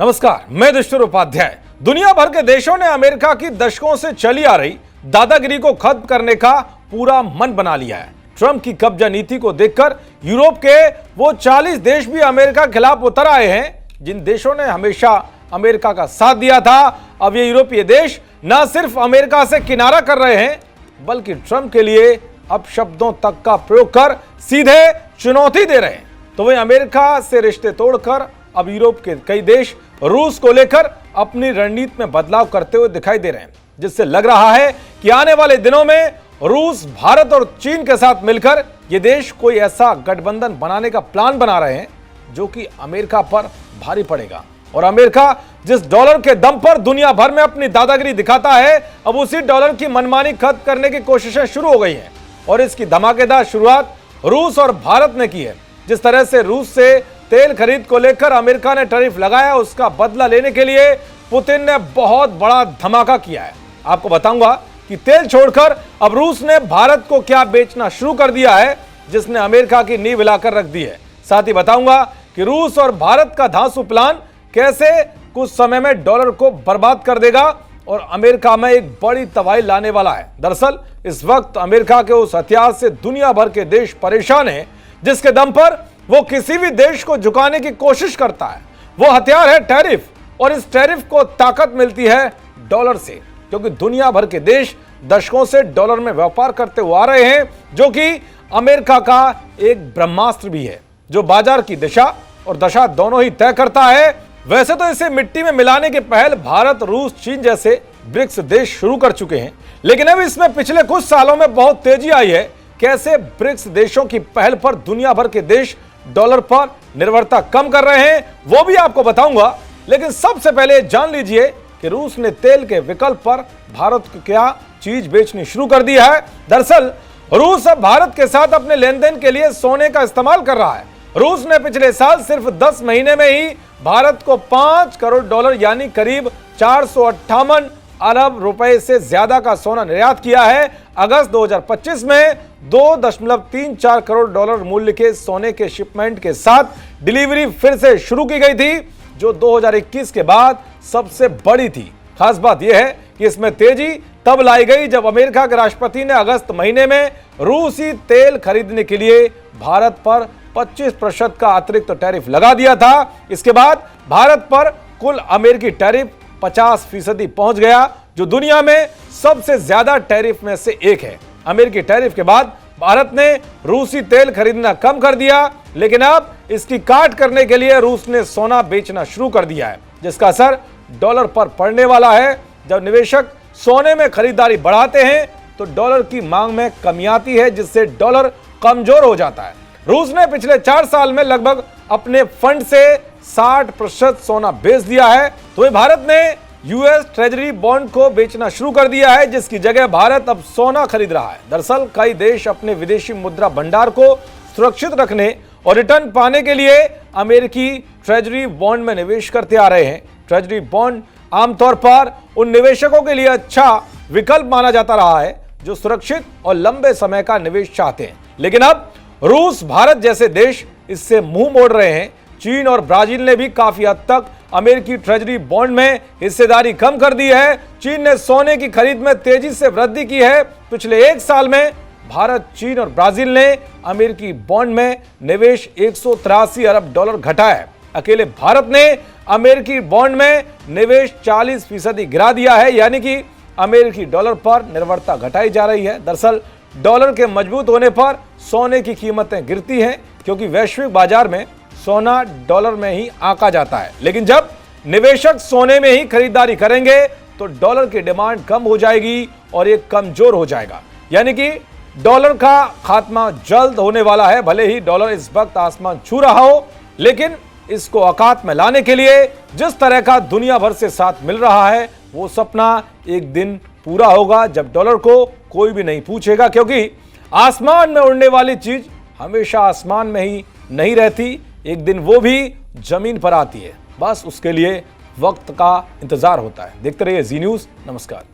नमस्कार, मैं दुष्टर उपाध्याय। दुनिया भर के देशों ने अमेरिका की दशकों से चली आ रही दादागिरी को खत्म करने का पूरा मन बना लिया है। ट्रंप की कब्जा नीति को देखकर यूरोप के वो 40 देश भी अमेरिका के खिलाफ उतर आए हैं, जिन देशों ने हमेशा अमेरिका का साथ दिया था। अब ये यूरोपीय देश न सिर्फ अमेरिका से किनारा कर रहे हैं, बल्कि ट्रंप के लिए अपशब्दों तक का प्रयोग कर सीधे चुनौती दे रहे हैं। तो वही अमेरिका से रिश्ते तोड़कर अब यूरोप के कई देश रूस को लेकर अपनी रणनीति में बदलाव करते हुए दिखाई दे रहे हैं, जिससे लग रहा है कि आने वाले दिनों में रूस, भारत और चीन के साथ मिलकर ये देश कोई ऐसा गठबंधन बनाने का प्लान बना रहे हैं जो कि अमेरिका पर भारी पड़ेगा। और अमेरिका जिस डॉलर के दम पर दुनिया भर में अपनी दादागिरी दिखाता है, अब उसी डॉलर की मनमानी खत्म करने की कोशिशें शुरू हो गई हैं। और इसकी धमाकेदार शुरुआत रूस और भारत ने की है। जिस तरह से रूस से तेल खरीद को लेकर अमेरिका ने टैरिफ लगाया, उसका बदला लेने के लिए पुतिन ने बहुत बड़ा धमाका किया है। आपको बताऊंगा कि तेल छोड़कर अब रूस ने भारत को क्या बेचना शुरू कर दिया है, जिसने अमेरिका की नींव हिलाकर रख दी है। साथ ही बताऊंगा कि रूस और भारत का धांसू प्लान कैसे कुछ समय में डॉलर को बर्बाद कर देगा और अमेरिका में एक बड़ी तबाही लाने वाला है। दरअसल इस वक्त अमेरिका के उस हथियार से दुनिया भर के देश परेशान हैं, जिसके दम पर वो किसी भी देश को झुकाने की कोशिश करता है। वो हथियार है टैरिफ, और इस टैरिफ को ताकत मिलती है डॉलर से, क्योंकि दुनिया भर के देश दशकों से डॉलर में व्यापार करते हुए आ रहे हैं, जो कि अमेरिका का एक ब्रह्मास्त्र भी है, जो बाजार की दिशा और दशा दोनों ही तय करता है। वैसे तो इसे मिट्टी में मिलाने की पहल भारत, रूस, चीन जैसे ब्रिक्स देश शुरू कर चुके हैं, लेकिन अब इसमें पिछले कुछ सालों में बहुत तेजी आई है। कैसे ब्रिक्स देशों की पहल पर दुनिया भर के देश डॉलर पर निर्भरता कम कर रहे हैं, वो भी आपको बताऊंगा। लेकिन सबसे पहले जान लीजिए कि रूस ने तेल के विकल्प पर भारत को क्या चीज बेचनी शुरू कर दी है। दरअसल रूस अब भारत के साथ अपने लेन देन के लिए सोने का इस्तेमाल कर रहा है। रूस ने पिछले साल सिर्फ 10 महीने में ही भारत को 5 करोड़ डॉलर यानी करीब 458 अरब रुपए से ज्यादा का सोना निर्यात किया है। अगस्त 2025 में 2.34 करोड़ डॉलर मूल्य के सोने के शिपमेंट के साथ डिलीवरी फिर से शुरू की गई थी, जो 2021 के बाद सबसे बड़ी थी। खास बात यह है कि इसमें तेजी तब लाई गई जब अमेरिका के राष्ट्रपति ने अगस्त महीने में रूसी तेल खरीदने के लिए भारत पर 25% का अतिरिक्त टैरिफ लगा दिया था। इसके बाद भारत पर कुल अमेरिकी टैरिफ 50% पहुंच गया, जो दुनिया में सबसे ज्यादा टैरिफ में से एक है। अमेरिकी टैरिफ के बाद भारत ने रूसी तेल खरीदना कम कर दिया, लेकिन अब इसकी काट करने के लिए रूस ने सोना बेचना शुरू कर दिया है, जिसका असर डॉलर पर पड़ने वाला है। जब निवेशक सोने में खरीदारी बढ़ाते हैं तो डॉलर की मांग में कमी आती है, जिससे डॉलर कमजोर हो जाता है। रूस ने पिछले 4 साल में लगभग अपने फंड से 60% सोना बेच दिया है। तो भारत ने यूएस ट्रेजरी बॉन्ड को बेचना शुरू कर दिया है, जिसकी जगह भारत अब सोना खरीद रहा है। दरअसल कई देश अपने विदेशी मुद्रा भंडार को सुरक्षित रखने और रिटर्न पाने के लिए अमेरिकी ट्रेजरी बॉन्ड में निवेश करते आ रहे हैं। ट्रेजरी बॉन्ड आमतौर पर उन निवेशकों के लिए अच्छा विकल्प माना जाता रहा है जो सुरक्षित और लंबे समय का निवेश चाहते हैं, लेकिन अब रूस, भारत जैसे देश इससे मुंह मोड़ रहे हैं। चीन और ब्राजील ने भी काफी हद तक अमेरिकी ट्रेजरी बॉन्ड में हिस्सेदारी कम कर दी है। चीन ने सोने की खरीद में तेजी से वृद्धि की है। पिछले 1 साल में भारत, चीन और ब्राजील ने अमेरिकी बॉन्ड में निवेश 183 अरब डॉलर घटा है। अकेले भारत ने अमेरिकी बॉन्ड में निवेश 40% गिरा दिया है, यानी कि अमेरिकी डॉलर पर निर्भरता घटाई जा रही है। दरअसल डॉलर के मजबूत होने पर सोने की कीमतें गिरती हैं, क्योंकि वैश्विक बाजार में सोना डॉलर में ही आंका जाता है। लेकिन जब निवेशक सोने में ही खरीदारी करेंगे तो डॉलर की डिमांड कम हो जाएगी और ये कमजोर हो जाएगा, यानी कि डॉलर का खात्मा जल्द होने वाला है। भले ही डॉलर इस वक्त आसमान छू रहा हो, लेकिन इसको औकात में लाने के लिए जिस तरह का दुनिया भर से साथ मिल रहा है, वो सपना एक दिन पूरा होगा जब डॉलर को कोई भी नहीं पूछेगा, क्योंकि आसमान में उड़ने वाली चीज हमेशा आसमान में ही नहीं रहती, एक दिन वो भी जमीन पर आती है। बस उसके लिए वक्त का इंतजार होता है। देखते रहिए जी न्यूज़। नमस्कार।